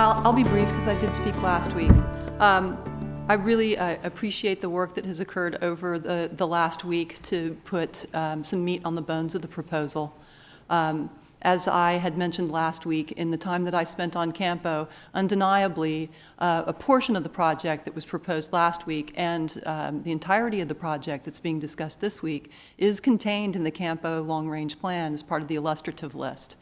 I'll be brief because I did speak last week. I really appreciate the work that has occurred over the last week to put some meat on the bones of the proposal. As I had mentioned last week, in the time that I spent on Campo, undeniably a portion of the project that was proposed last week and the entirety of the project that's being discussed this week is contained in the Campo long-range plan as part of the illustrative list.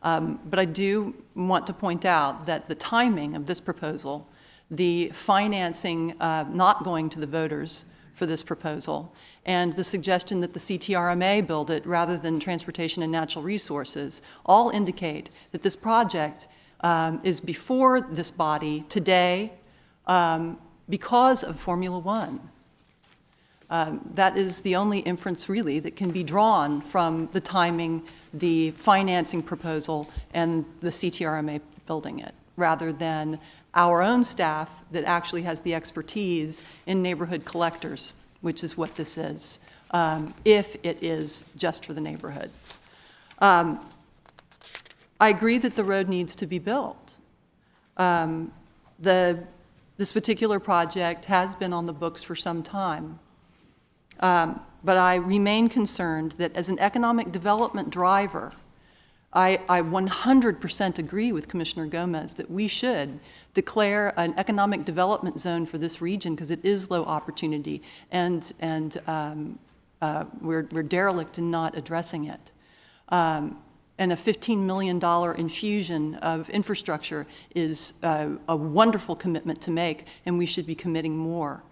But I do want to point out that the timing of this proposal, the financing not going to the voters for this proposal, and the suggestion that the CTRMA build it rather than Transportation and Natural Resources all indicate that this project is before this body today because of Formula One. That is the only inference really that can be drawn from the timing, the financing proposal, and the CTRMA building it, rather than our own staff that actually has the expertise in neighborhood collectors, which is what this is, if it is just for the neighborhood. I agree that the road needs to be built. This particular project has been on the books for some time. But I remain concerned that as an economic development driver, I 100% agree with Commissioner Gomez that we should declare an economic development zone for this region because it is low opportunity, and we're derelict in not addressing it. And a $15 million infusion of infrastructure is a wonderful commitment to make, and we should be committing more.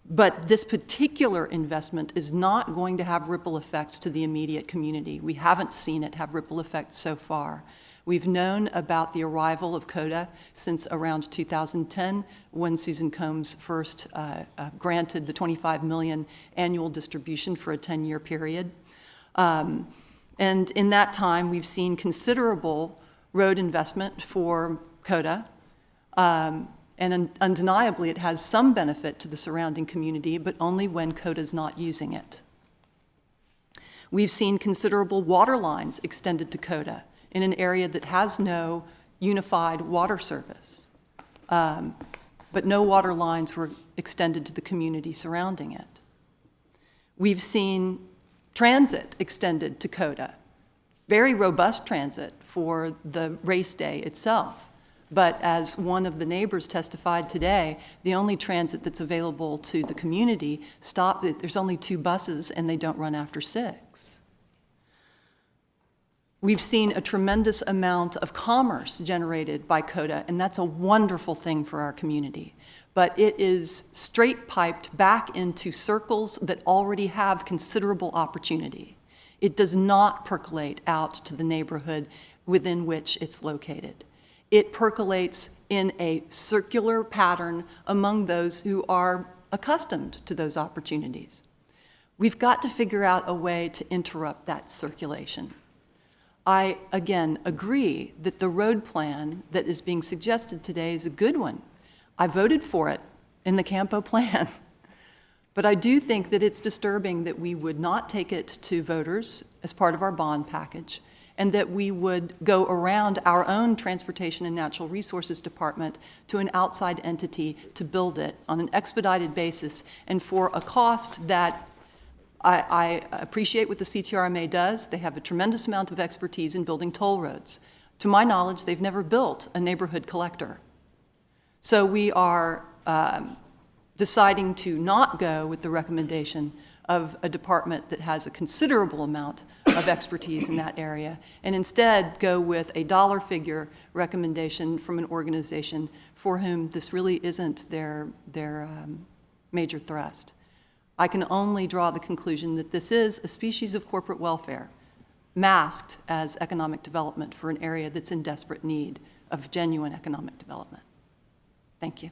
But this particular investment is not going to have ripple effects to the immediate community. We haven't seen it have ripple effects so far. We've known about the arrival of COTA since around 2010, when Susan Combs first granted the $25 million annual distribution for a 10-year period. And in that time, we've seen considerable road investment for COTA. And undeniably, it has some benefit to the surrounding community, but only when COTA is not using it. We've seen considerable water lines extended to COTA in an area that has no unified water service. But no water lines were extended to the community surrounding it. We've seen transit extended to COTA, very robust transit for the race day itself. But as one of the neighbors testified today, the only transit that's available to the community there's only 2 buses and they don't run after 6. We've seen a tremendous amount of commerce generated by COTA, and that's a wonderful thing for our community. But it is straight piped back into circles that already have considerable opportunity. It does not percolate out to the neighborhood within which it's located. It percolates in a circular pattern among those who are accustomed to those opportunities. We've got to figure out a way to interrupt that circulation. I, again, agree that the road plan that is being suggested today is a good one. I voted for it in the Campo plan. But I do think that it's disturbing that we would not take it to voters as part of our bond package, and that we would go around our own Transportation and Natural Resources Department to an outside entity to build it on an expedited basis and for a cost that I appreciate what the CTRMA does. They have a tremendous amount of expertise in building toll roads. To my knowledge, they've never built a neighborhood collector. So we are deciding to not go with the recommendation of a department that has a considerable amount of expertise in that area, and instead go with a dollar figure recommendation from an organization for whom this really isn't their major thrust. I can only draw the conclusion that this is a species of corporate welfare, masked as economic development for an area that's in desperate need of genuine economic development. Thank you.